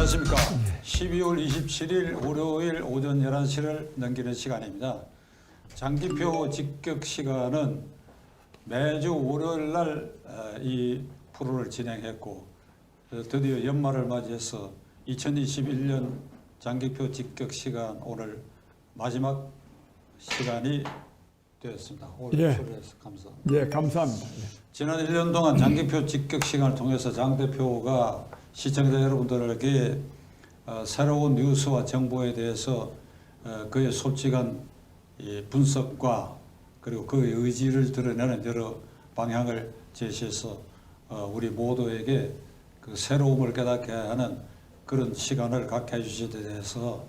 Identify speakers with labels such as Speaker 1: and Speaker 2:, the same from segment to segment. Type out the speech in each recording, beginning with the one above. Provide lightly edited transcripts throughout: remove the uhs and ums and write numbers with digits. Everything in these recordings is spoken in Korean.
Speaker 1: 안녕하십니까. 12월 27일 월요일 오전 11시를 넘기는 시간입니다. 장기표 직격 시간은 매주 월요일 날 이 프로를 진행했고 드디어 연말을 맞이해서 2021년 장기표 직격 시간 오늘 마지막 시간이 되었습니다. 오늘 초대해서 감사합니다.
Speaker 2: 예, 감사합니다.
Speaker 1: 지난 1년 동안 장기표 직격 시간을 통해서 장 대표가 시청자 여러분들에게 새로운 뉴스와 정보에 대해서 그의 솔직한 분석과 그리고 그의 의지를 드러내는 여러 방향을 제시해서 우리 모두에게 그 새로움을 깨닫게 하는 그런 시간을 갖게 해주신 데 대해서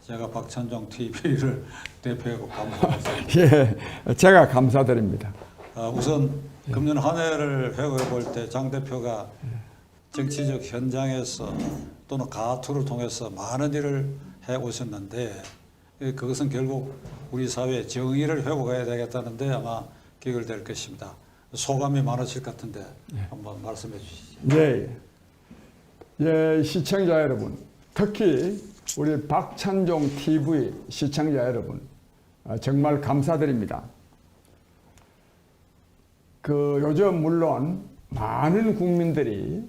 Speaker 1: 제가 박찬종 TV를 대표하고 감사합니다.
Speaker 2: 예, 제가 감사드립니다.
Speaker 1: 우선 금년 한 해를 회고해 볼 때 장 대표가 정치적 현장에서 또는 가투를 통해서 많은 일을 해 오셨는데 그것은 결국 우리 사회의 정의를 회복해야 되겠다는데 아마 기결될 것입니다. 소감이 많으실 것 같은데 한번 말씀해 주시죠.
Speaker 2: 예, 예, 시청자 여러분, 특히 우리 박찬종 TV 시청자 여러분, 정말 감사드립니다. 요즘 물론 많은 국민들이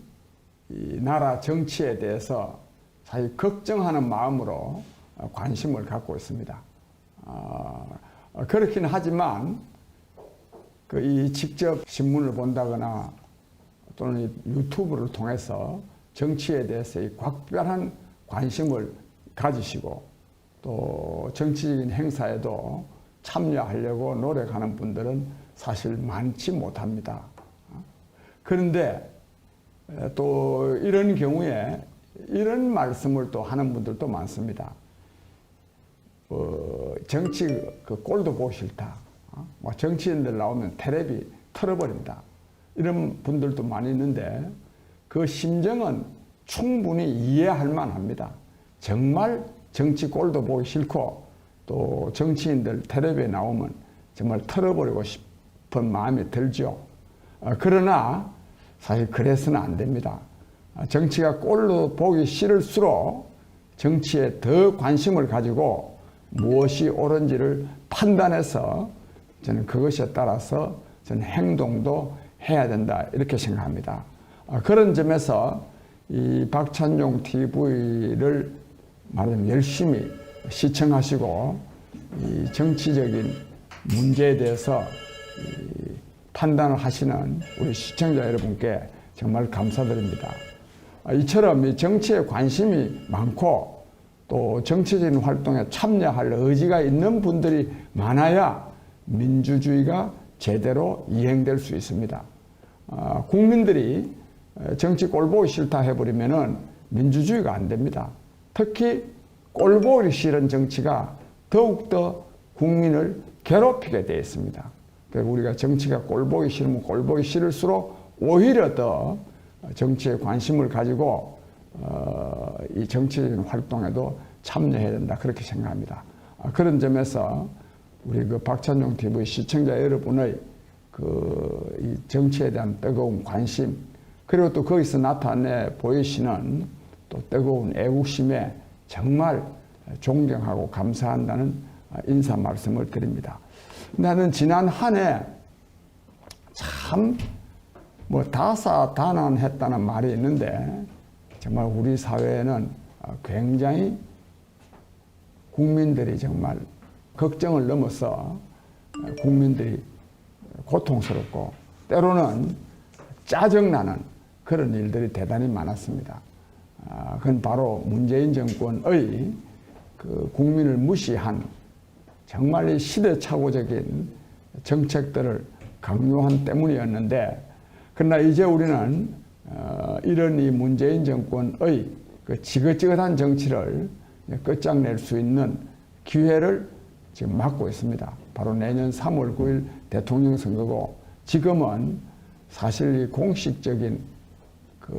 Speaker 2: 이 나라 정치에 대해서 사실 걱정하는 마음으로 관심을 갖고 있습니다. 그렇긴 하지만 이 직접 신문을 본다거나 또는 유튜브를 통해서 정치에 대해서 이 각별한 관심을 가지시고 또 정치적인 행사에도 참여하려고 노력하는 분들은 사실 많지 못합니다. 그런데 또 이런 경우에 이런 말씀을 또 하는 분들도 많습니다. 정치 꼴도 보기 싫다. 정치인들 나오면 텔레비 틀어버린다. 이런 분들도 많이 있는데 그 심정은 충분히 이해할 만합니다. 정말 정치 꼴도 보기 싫고 또 정치인들 텔레비에 나오면 정말 틀어버리고 싶은 마음이 들죠. 그러나 사실 그래서는 안 됩니다. 정치가 꼴로 보기 싫을수록 정치에 더 관심을 가지고 무엇이 옳은지를 판단해서 저는 그것에 따라서 저는 행동도 해야 된다 이렇게 생각합니다. 그런 점에서 이 박찬종 TV를 말하자면 열심히 시청하시고 이 정치적인 문제에 대해서 판단을 하시는 우리 시청자 여러분께 정말 감사드립니다. 이처럼 이 정치에 관심이 많고 또 정치적인 활동에 참여할 의지가 있는 분들이 많아야 민주주의가 제대로 이행될 수 있습니다. 국민들이 정치 꼴보기 싫다 해버리면은 민주주의가 안 됩니다. 특히 꼴보기 싫은 정치가 더욱더 국민을 괴롭히게 되어 있습니다. 우리가 정치가 꼴보기 싫으면 꼴보기 싫을수록 오히려 더 정치에 관심을 가지고 이 정치적인 활동에도 참여해야 된다 그렇게 생각합니다. 그런 점에서 우리 박찬종 TV 시청자 여러분의 이 정치에 대한 뜨거운 관심 그리고 또 거기서 나타내 보이시는 또 뜨거운 애국심에 정말 존경하고 감사한다는 인사 말씀을 드립니다. 나는 지난 한 해 참 다사다난했다는 말이 있는데 정말 우리 사회에는 굉장히 국민들이 정말 걱정을 넘어서 국민들이 고통스럽고 때로는 짜증나는 그런 일들이 대단히 많았습니다. 그건 바로 문재인 정권의 국민을 무시한 정말 시대착오적인 정책들을 강요한 때문이었는데 그러나 이제 우리는 이런 이 문재인 정권의 지긋지긋한 정치를 끝장낼 수 있는 기회를 지금 맞고 있습니다. 바로 내년 3월 9일 대통령 선거고 지금은 사실 이 공식적인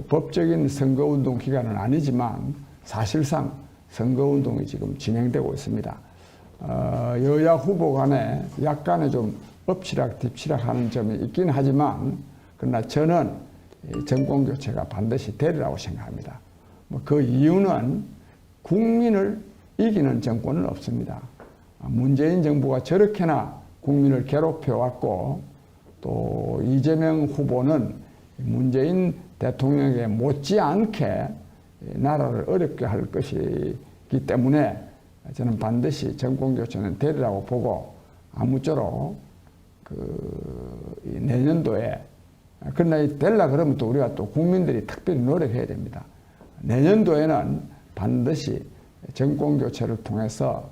Speaker 2: 법적인 선거운동 기간은 아니지만 사실상 선거운동이 지금 진행되고 있습니다. 여야 후보 간에 약간의 좀 엎치락뒤치락하는 점이 있긴 하지만 그러나 저는 정권교체가 반드시 되리라고 생각합니다. 그 이유는 국민을 이기는 정권은 없습니다. 문재인 정부가 저렇게나 국민을 괴롭혀왔고 또 이재명 후보는 문재인 대통령에게 못지않게 나라를 어렵게 할 것이기 때문에 저는 반드시 정권교체는 되리라고 보고 아무쪼록 내년도에 그러나 되려 그러면 또 우리가 또 국민들이 특별히 노력해야 됩니다. 내년도에는 반드시 정권교체를 통해서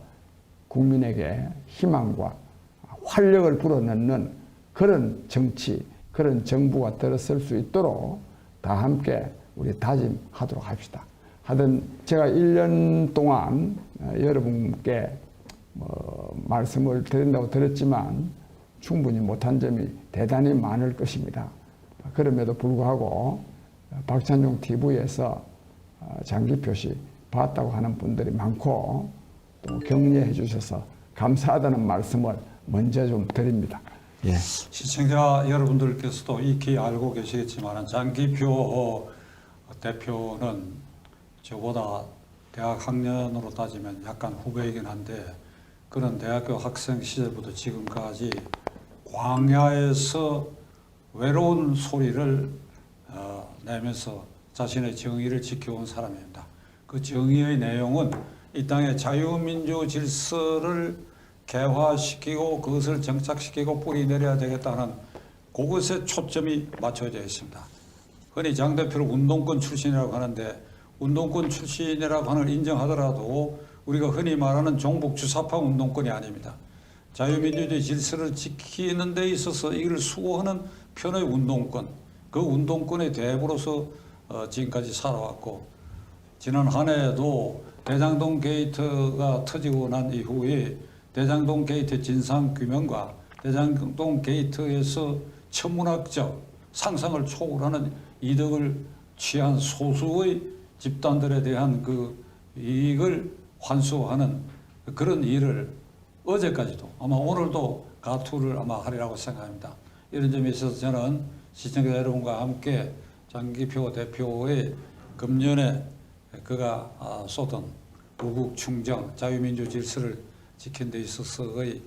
Speaker 2: 국민에게 희망과 활력을 불어넣는 그런 정치, 그런 정부가 들어설 수 있도록 다 함께 우리 다짐하도록 합시다. 하여튼 제가 1년 동안 여러분께 말씀을 드린다고 들었지만 충분히 못한 점이 대단히 많을 것입니다. 그럼에도 불구하고 박찬종 TV에서 장기 표시 봤다고 하는 분들이 많고 또 격려해 주셔서 감사하다는 말씀을 먼저 좀 드립니다. 예.
Speaker 1: 시청자 여러분들께서도 익히 알고 계시겠지만 장기표 대표는 저보다 대학 학년으로 따지면 약간 후배이긴 한데 그런 대학교 학생 시절부터 지금까지 광야에서 외로운 소리를 내면서 자신의 정의를 지켜온 사람입니다. 그 정의의 내용은 이 땅의 자유민주 질서를 개화시키고 그것을 정착시키고 뿌리내려야 되겠다는 그것에 초점이 맞춰져 있습니다. 흔히 장 대표를 운동권 출신이라고 하는데 운동권 출신이라고 하는 걸 인정하더라도 우리가 흔히 말하는 종북 주사파 운동권이 아닙니다. 자유민주주의 질서를 지키는 데 있어서 이를 수호하는 편의 운동권, 그 운동권의 대부로서 지금까지 살아왔고 지난 한 해에도 대장동 게이트가 터지고 난 이후에 대장동 게이트 진상규명과 대장동 게이트에서 천문학적 상상을 초월하는 이득을 취한 소수의 집단들에 대한 그 이익을 환수하는 그런 일을 어제까지도 아마 오늘도 가투를 아마 하리라고 생각합니다. 이런 점에 있어서 저는 시청자 여러분과 함께 장기표 대표의 금년에 그가 쏟은 우국 충정 자유민주 질서를 지킨 데 있어서의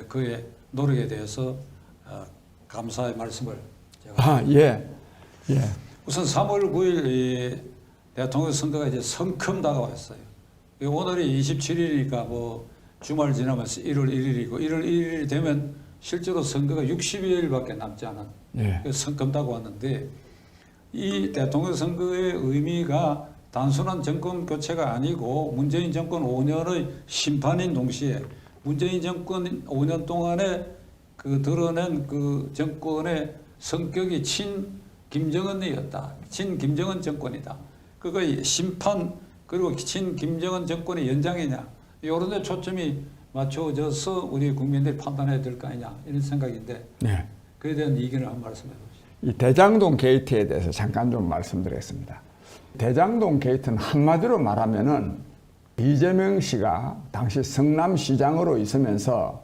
Speaker 1: 그의 노력에 대해서 감사의 말씀을 제가
Speaker 2: 예.
Speaker 1: 우선 3월 9일 대통령 선거가 이제 성큼 다가왔어요. 오늘이 27일이니까 뭐 주말 지나면서 1월 1일이고 1월 1일이 되면 실제로 선거가 60여일밖에 남지 않은 성큼 다가왔는데 이 대통령 선거의 의미가 단순한 정권 교체가 아니고 문재인 정권 5년의 심판인 동시에 문재인 정권 5년 동안에 그 드러낸 그 정권의 성격이 친 김정은이었다. 친 김정은 정권이다. 그거의 심판 그리고 친 김정은 정권의 연장이냐. 이런 데 초점이 맞춰져서 우리 국민들이 판단해야 될 거 아니냐. 이런 생각인데 그에 대한 의견을 한 말씀해 보시죠.
Speaker 2: 이 대장동 게이트에 대해서 잠깐 좀 말씀드리겠습니다. 대장동 게이트는 한마디로 말하면은 이재명 씨가 당시 성남시장으로 있으면서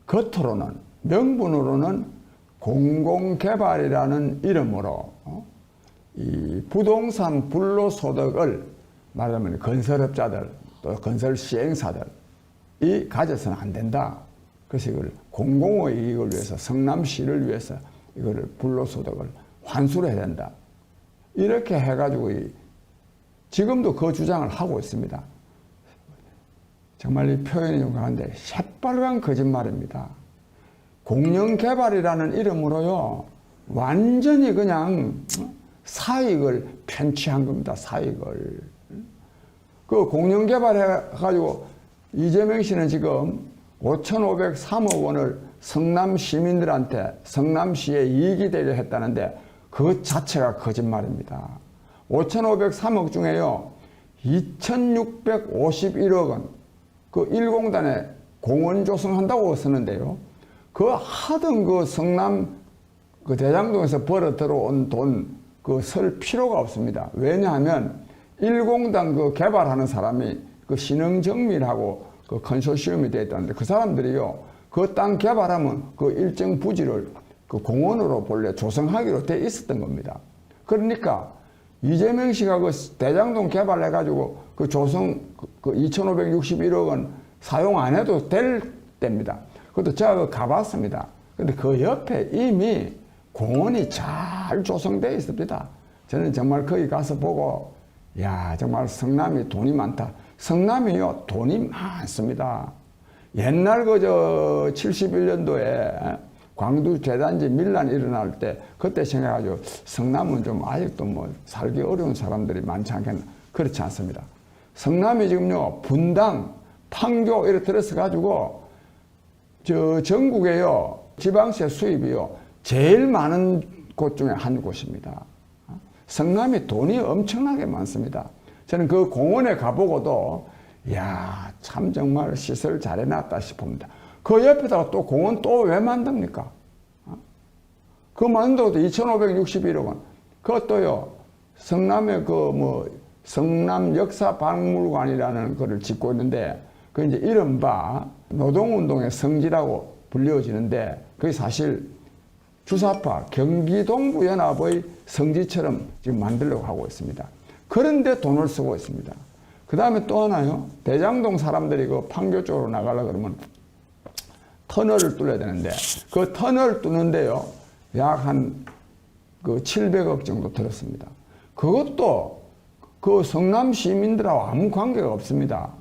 Speaker 2: 겉으로는 명분으로는 공공개발이라는 이름으로 이 부동산 불로소득을 말하면 건설업자들 또 건설 시행사들이 가져서는 안 된다. 그래서 이걸 공공의 이익을 위해서 성남시를 위해서 이거를 불로소득을 환수를 해야 된다. 이렇게 해가지고 지금도 그 주장을 하고 있습니다. 정말 이 표현이 용감한데 새빨간 거짓말입니다. 공영개발이라는 이름으로요 완전히 그냥 사익을 편취한 겁니다. 사익을. 그 공영개발해가지고 이재명 씨는 지금 5,503억 원을 성남 시민들한테 성남시에 이익이 되려 했다는데 그 자체가 거짓말입니다. 5,503억 중에요 2,651억 원 그 1공단에 공원 조성한다고 쓰는데요. 그 하던 그 성남 그 대장동에서 벌어 들어온 돈 그 쓸 필요가 없습니다. 왜냐하면 1공단 그 개발하는 사람이 그 신흥정밀하고 그 컨소시엄이 되어 있다는데 그 사람들이요 그 땅 개발하면 그 일정 부지를 그 공원으로 본래 조성하기로 돼 있었던 겁니다. 그러니까 이재명 씨가 그 대장동 개발해가지고 그 조성 그 2,561억 원 사용 안 해도 될 때입니다. 그것도 제가 가봤습니다. 근데 그 옆에 이미 공원이 잘 조성되어 있습니다. 저는 정말 거기 가서 보고, 야, 정말 성남이 돈이 많다. 성남이요, 돈이 많습니다. 옛날 71년도에 광주 재단지 밀란 일어날 때 그때 생각해가지고 성남은 좀 아직도 뭐 살기 어려운 사람들이 많지 않겠나. 그렇지 않습니다. 성남이 지금요, 분당, 판교 이렇게 들어서 가지고 전국에요, 지방세 수입이요, 제일 많은 곳 중에 한 곳입니다. 성남이 돈이 엄청나게 많습니다. 저는 그 공원에 가보고도, 야, 참 정말 시설 잘 해놨다 싶습니다. 그 옆에다가 또 공원 또 왜 만듭니까? 그 만들어도 2,561억 원. 그것도요, 성남에 성남 역사박물관이라는 거를 짓고 있는데, 그 이제 이른바 노동운동의 성지라고 불려지는데, 그게 사실 주사파 경기동부연합의 성지처럼 지금 만들려고 하고 있습니다. 그런데 돈을 쓰고 있습니다. 그 다음에 또 하나요. 대장동 사람들이 그 판교 쪽으로 나가려고 그러면 터널을 뚫어야 되는데, 그 터널 뚫는데요, 약 한 700억 정도 들었습니다. 그것도 그 성남 시민들하고 아무 관계가 없습니다.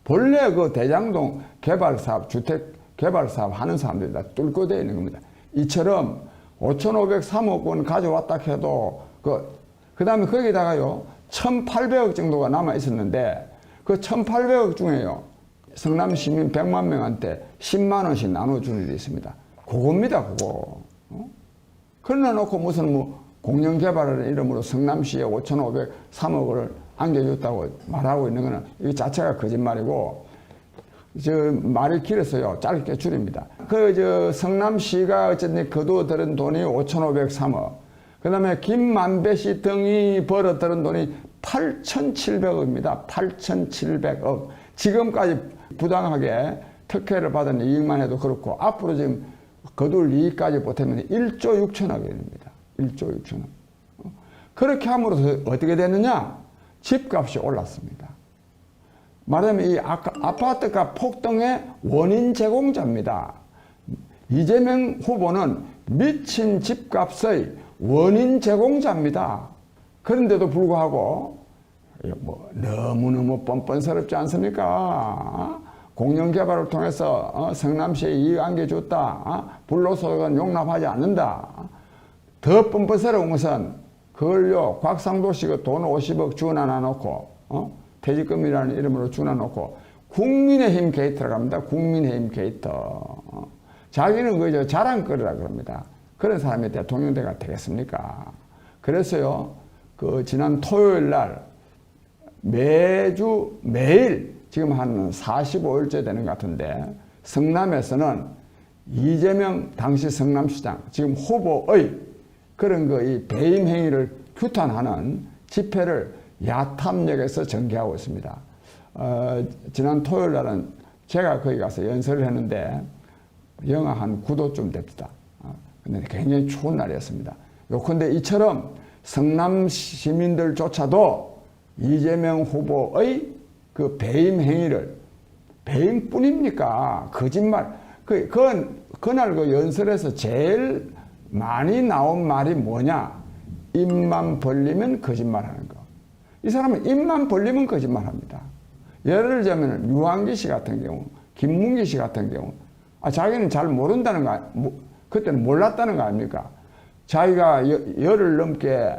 Speaker 2: 본래 그 대장동 개발 사업, 주택 개발 사업 하는 사람들이 다 뚫고 되어 있는 겁니다. 이처럼 5,503억 원 가져왔다 해도 그 다음에 거기다가요, 1,800억 정도가 남아 있었는데, 그 1,800억 중에요, 성남 시민 100만 명한테 10만 원씩 나눠주는 일이 있습니다. 그겁니다, 그거. 그러나 놓고 무슨 공영개발을 이름으로 성남시에 5,503억을 안겨줬다고 말하고 있는 거는 이 자체가 거짓말이고, 말이 길어서요, 짧게 줄입니다. 성남시가 어쨌든 거두어들은 돈이 5,503억. 그 다음에 김만배 씨 등이 벌어들은 돈이 8,700억입니다. 8,700억. 지금까지 부당하게 특혜를 받은 이익만 해도 그렇고, 앞으로 지금 거둘 이익까지 보태면 1조 6천억입니다. 1조 6천억. 그렇게 함으로써 어떻게 됐느냐? 집값이 올랐습니다. 말하자면 이 아파트값 폭등의 원인 제공자입니다. 이재명 후보는 미친 집값의 원인 제공자입니다. 그런데도 불구하고 너무너무 뻔뻔스럽지 않습니까? 공영개발을 통해서 성남시에 이익 안겨줬다. 불로소득은 용납하지 않는다. 더 뻔뻔스러운 것은 그걸요, 곽상도 씨가 돈 50억 주워놔 놓고 퇴직금이라는 이름으로 주워놔 놓고 국민의힘 게이트라고 합니다. 국민의힘 게이트. 자기는 그저 자랑거리라 그럽니다. 그런 사람이 대통령대가 되겠습니까? 그래서요, 지난 토요일 날 매일 지금 한 45일째 되는 것 같은데, 성남에서는 이재명 당시 성남시장, 지금 후보의 그런 이 배임 행위를 규탄하는 집회를 야탐역에서 전개하고 있습니다. 지난 토요일 날은 제가 거기 가서 연설을 했는데, 영하 한 9도쯤 됩니다. 근데 굉장히 추운 날이었습니다. 요컨대 이처럼 성남 시민들조차도 이재명 후보의 그 배임 행위를, 배임뿐입니까? 거짓말. 그날 연설에서 제일 많이 나온 말이 뭐냐? 입만 벌리면 거짓말하는 거. 이 사람은 입만 벌리면 거짓말합니다. 예를 들자면 유한기 씨 같은 경우, 김문기 씨 같은 경우, 자기는 잘 모른다는 거, 그때는 몰랐다는 거 아닙니까? 자기가 열흘 넘게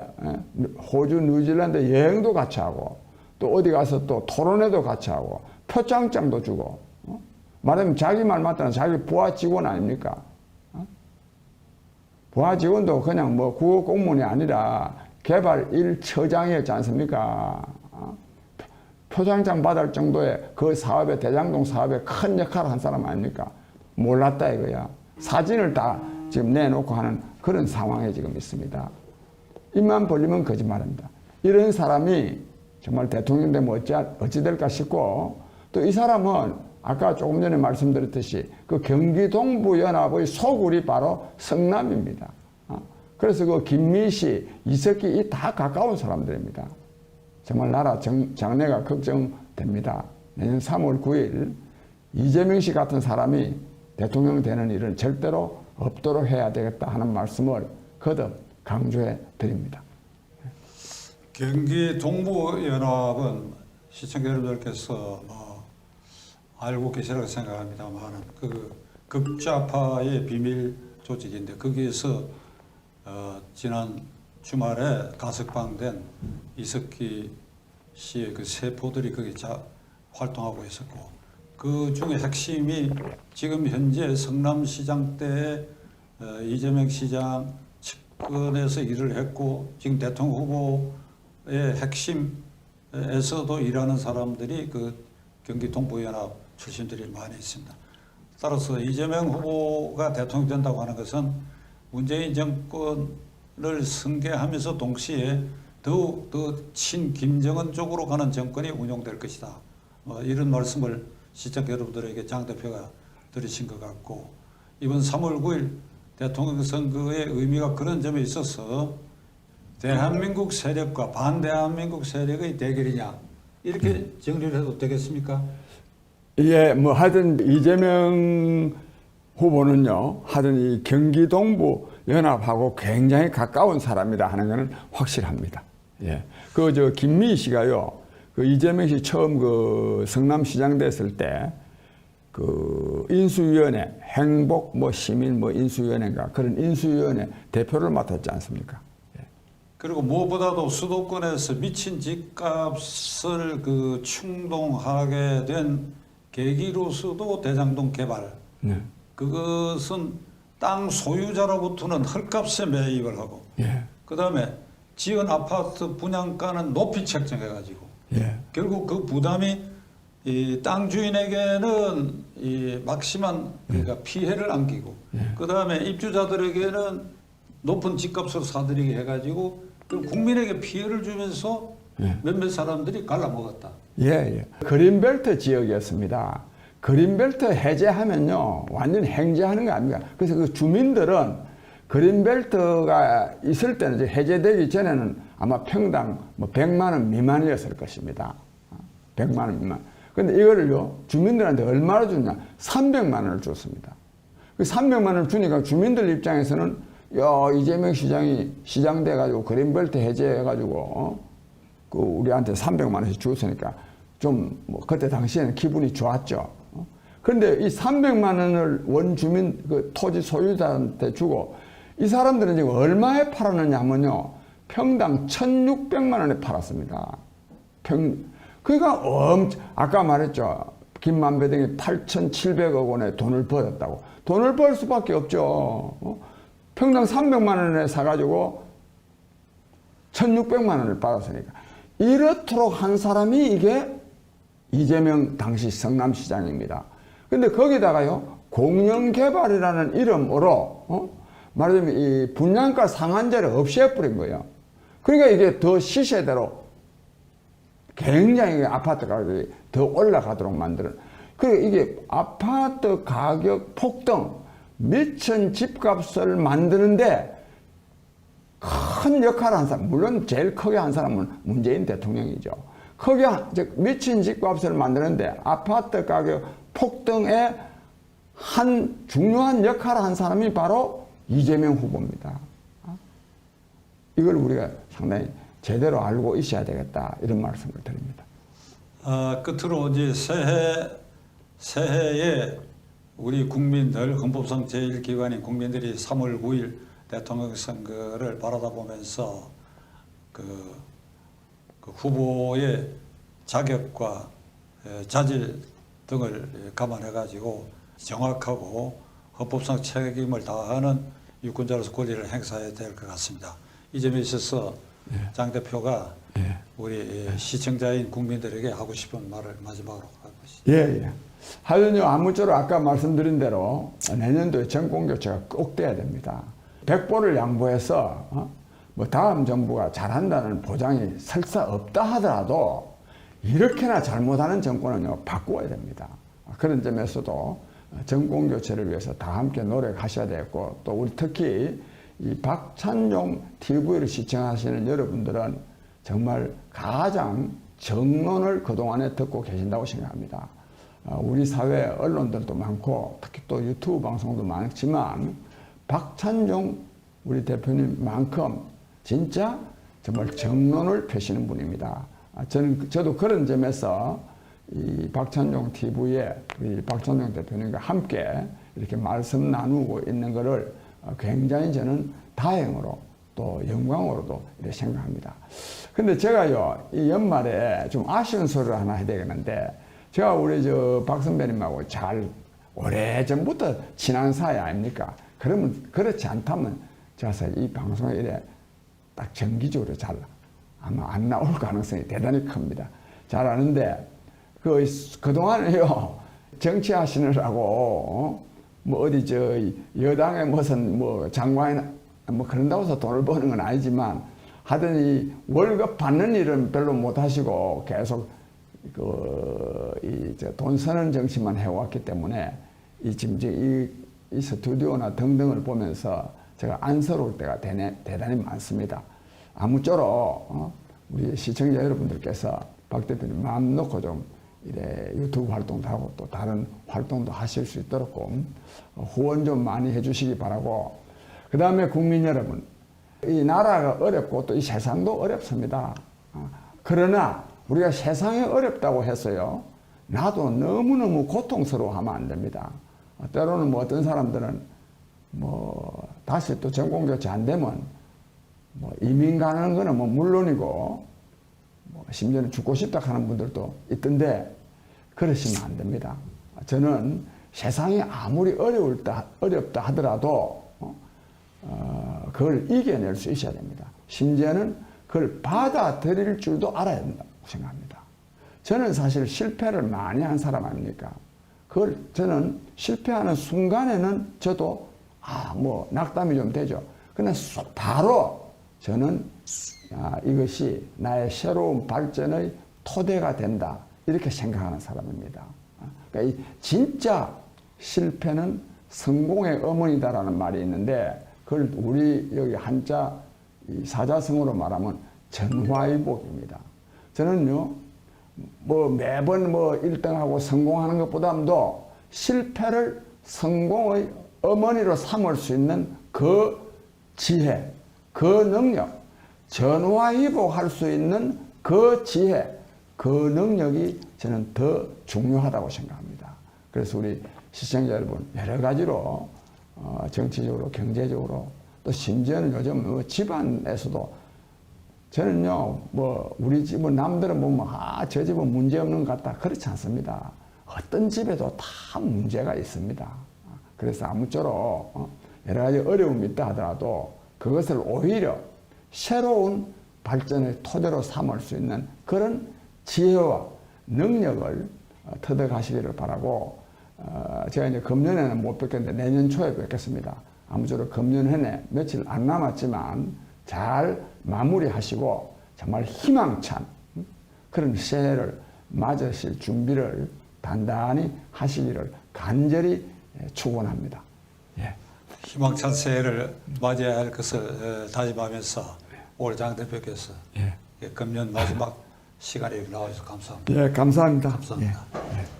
Speaker 2: 호주, 뉴질랜드 여행도 같이 하고, 또 어디 가서 또 토론회도 같이 하고, 표창장도 주고, 말하면 자기 말 맞다는 자기 부하 직원 아닙니까? 부하 직원도 그냥 국어 공무원이 아니라 개발 1처장이었지 않습니까? 표창장 받을 정도의 그 사업에, 대장동 사업에 큰 역할을 한 사람 아닙니까? 몰랐다 이거야. 사진을 다 지금 내놓고 하는 그런 상황에 지금 있습니다. 입만 벌리면 거짓말입니다. 이런 사람이 정말 대통령 되면 어찌 될까 싶고, 또 이 사람은 아까 조금 전에 말씀드렸듯이 그 경기동부연합의 소굴이 바로 성남입니다. 그래서 그 김미시, 이석기 이 다 가까운 사람들입니다. 정말 나라 장래가 걱정됩니다. 내년 3월 9일 이재명 씨 같은 사람이 대통령 되는 일은 절대로 없도록 해야 되겠다 하는 말씀을 거듭 강조해 드립니다.
Speaker 1: 경기 동부연합은 시청자 여러분들께서 알고 계시라고 생각합니다만 그 극좌파의 비밀 조직인데 거기에서 지난 주말에 가석방된 이석기 씨의 그 세포들이 거기 활동하고 있었고 그 중에 핵심이 지금 현재 성남시장 때 이재명 시장 측근에서 일을 했고 지금 대통령 후보의 핵심에서도 일하는 사람들이 그 경기 동부연합 출신들이 많이 있습니다. 따라서 이재명 후보가 대통령 된다고 하는 것은 문재인 정권을 승계하면서 동시에 더욱 더 친김정은 쪽으로 가는 정권이 운용될 것이다. 이런 말씀을 시청자 여러분들에게 장 대표가 들으신 것 같고 이번 3월 9일 대통령 선거의 의미가 그런 점에 있어서 대한민국 세력과 반대한민국 세력의 대결이냐 이렇게 정리를 해도 되겠습니까?
Speaker 2: 예, 뭐 하여튼 이재명 후보는요, 하여튼 이 경기 동부 연합하고 굉장히 가까운 사람이다 하는 것은 확실합니다. 예, 그 저 김미희 씨가요, 그 이재명 씨 처음 그 성남시장 됐을 때 그 인수위원회 행복 뭐 시민 뭐 인수위원회인가 그런 인수위원회 대표를 맡았지 않습니까? 예.
Speaker 1: 그리고 무엇보다도 수도권에서 미친 집값을 그 충동하게 된 계기로서도 대장동 개발.
Speaker 2: 네.
Speaker 1: 그것은 땅 소유자로부터는 헐값에 매입을 하고,
Speaker 2: 예.
Speaker 1: 그 다음에 지은 아파트 분양가는 높이 책정해가지고,
Speaker 2: 예.
Speaker 1: 결국 그 부담이 이 땅 주인에게는 이 막심한 그러니까 피해를 안기고, 그 다음에 입주자들에게는 높은 집값으로 사들이게 해가지고, 그 국민에게 피해를 주면서 몇몇 사람들이 갈라먹었다.
Speaker 2: 예, 예. 그린벨트 지역이었습니다. 그린벨트 해제하면요, 완전 행제하는 거 아닙니까? 그래서 그 주민들은 그린벨트가 있을 때는 이제 해제되기 전에는 아마 평당 뭐 100만 원 미만이었을 것입니다. 100만 원 미만. 근데 이거를요, 주민들한테 얼마나 줬냐? 300만 원을 줬습니다. 그 300만 원을 주니까 주민들 입장에서는 야, 이재명 시장이 시장 돼가지고 그린벨트 해제해가지고, 그 우리한테 300만 원씩 줬으니까 좀 뭐 그때 당시에는 기분이 좋았죠. 그런데 이 300만 원을 원주민 그 토지 소유자한테 주고 이 사람들은 지금 얼마에 팔았느냐 하면요, 평당 1,600만 원에 팔았습니다. 그러니까 아까 말했죠. 김만배등이 8,700억 원의 돈을 벌었다고. 돈을 벌 수밖에 없죠. 평당 300만 원에 사가지고 1,600만 원을 받았으니까. 이렇도록 한 사람이 이게 이재명 당시 성남시장입니다. 근데 거기다가요, 공영개발이라는 이름으로, 말하자면 이 분양가 상한제를 없애버린 거예요. 그러니까 이게 더 시세대로 굉장히 아파트 가격이 더 올라가도록 만드는. 그리고 이게 아파트 가격 폭등, 미친 집값을 만드는데 큰 역할을 한 사람, 물론 제일 크게 한 사람은 문재인 대통령이죠. 크게 미친 집값을 만드는데 아파트 가격 폭등에 한 중요한 역할을 한 사람이 바로 이재명 후보입니다. 이걸 우리가 상당히 제대로 알고 있어야 되겠다, 이런 말씀을 드립니다.
Speaker 1: 끝으로 이제 새해에 우리 국민들, 헌법상 제1기관인 국민들이 3월 9일 대통령 선거를 바라다 보면서 그 후보의 자격과 자질 등을 감안해 가지고 정확하고 헌법상 책임을 다하는 유권자로서 권리를 행사해야 될 것 같습니다. 이 점에 있어서 장 대표가 우리 시청자인 국민들에게 하고 싶은 말을 마지막으로 하고 있습니다.
Speaker 2: 예, 예. 하여튼요, 아무쪼록 아까 말씀드린 대로 내년도에 정권교체가 꼭 돼야 됩니다. 백보를 양보해서 뭐 다음 정부가 잘한다는 보장이 설사 없다 하더라도 이렇게나 잘못하는 정권은요, 바꾸어야 됩니다. 그런 점에서도 정권교체를 위해서 다 함께 노력하셔야 되겠고, 또 우리 특히 이 박찬종 TV를 시청하시는 여러분들은 정말 가장 정론을 그동안에 듣고 계신다고 생각합니다. 우리 사회 언론들도 많고 특히 또 유튜브 방송도 많지만 박찬종 우리 대표님만큼 진짜 정말 정론을 펴시는 분입니다. 저도 그런 점에서 이 박찬종 TV에 우리 박찬종 대표님과 함께 이렇게 말씀 나누고 있는 것을 굉장히 저는 다행으로 또 영광으로도 이렇게 생각합니다. 근데 제가요, 이 연말에 좀 아쉬운 소리를 하나 해야 되겠는데, 제가 우리 박 선배님하고 잘 오래전부터 친한 사이 아닙니까? 그러면, 그렇지 않다면, 제가 사실 이 방송에 이래 딱 정기적으로 잘 아마 안 나올 가능성이 대단히 큽니다. 잘 아는데, 그동안에요, 정치하시느라고, 뭐 어디 여당의 무슨 뭐 장관이나 뭐 그런다고 해서 돈을 버는 건 아니지만 하여튼 이 월급 받는 일은 별로 못 하시고 계속 돈 쓰는 정치만 해왔기 때문에 지금 이 스튜디오나 등등을 보면서 제가 안쓰러울 때가 대단히 많습니다. 아무쪼록 우리 시청자 여러분들께서 박 대표님 마음 놓고 좀 이래 유튜브 활동도 하고 또 다른 활동도 하실 수 있도록 후원 좀 많이 해주시기 바라고, 그 다음에 국민 여러분, 이 나라가 어렵고 또 이 세상도 어렵습니다. 그러나 우리가 세상이 어렵다고 해서요, 나도 너무너무 고통스러워하면 안 됩니다. 때로는 뭐 어떤 사람들은 뭐 다시 또 정권교체 안 되면 뭐 이민 가는 거는 뭐 물론이고 뭐 심지어는 죽고 싶다 하는 분들도 있던데 그러시면 안 됩니다. 저는 세상이 아무리 어렵다 하더라도 그걸 이겨낼 수 있어야 됩니다. 심지어는 그걸 받아들일 줄도 알아야 된다고 생각합니다. 저는 사실 실패를 많이 한 사람 아닙니까? 그걸 저는 실패하는 순간에는 저도 뭐 낙담이 좀 되죠. 근데 바로 저는 이것이 나의 새로운 발전의 토대가 된다, 이렇게 생각하는 사람입니다. 그러니까 진짜 실패는 성공의 어머니다라는 말이 있는데, 그걸 우리 여기 한자 사자성어로 말하면 전화위복입니다. 저는요, 뭐 매번 뭐 1등하고 성공하는 것보다도 실패를 성공의 어머니로 삼을 수 있는 그 지혜, 그 능력, 전화위복할 수 있는 그 지혜, 그 능력이 저는 더 중요하다고 생각합니다. 그래서 우리 시청자 여러분, 여러 가지로 정치적으로, 경제적으로, 또 심지어는 요즘 뭐 집안에서도 저는요, 뭐 우리 집은 남들은 보면 저 집은 문제 없는 것 같다, 그렇지 않습니다. 어떤 집에도 다 문제가 있습니다. 그래서 아무쪼록 여러 가지 어려움이 있다 하더라도 그것을 오히려 새로운 발전의 토대로 삼을 수 있는 그런 지혜와 능력을 터득하시기를 바라고, 제가 이제 금년에는 못 뵙겠는데 내년 초에 뵙겠습니다. 아무쪼록 금년 한 해 며칠 안 남았지만 잘 마무리하시고 정말 희망찬 그런 새해를 맞으실 준비를 단단히 하시기를 간절히 축원합니다. 예.
Speaker 1: 희망찬 새해를 맞이해야 할 것을 다짐하면서 올 장 대표께서 금년 마지막 시간에 나와주셔서 감사합니다.
Speaker 2: 예, 감사합니다.
Speaker 1: 감사합니다.
Speaker 2: 예.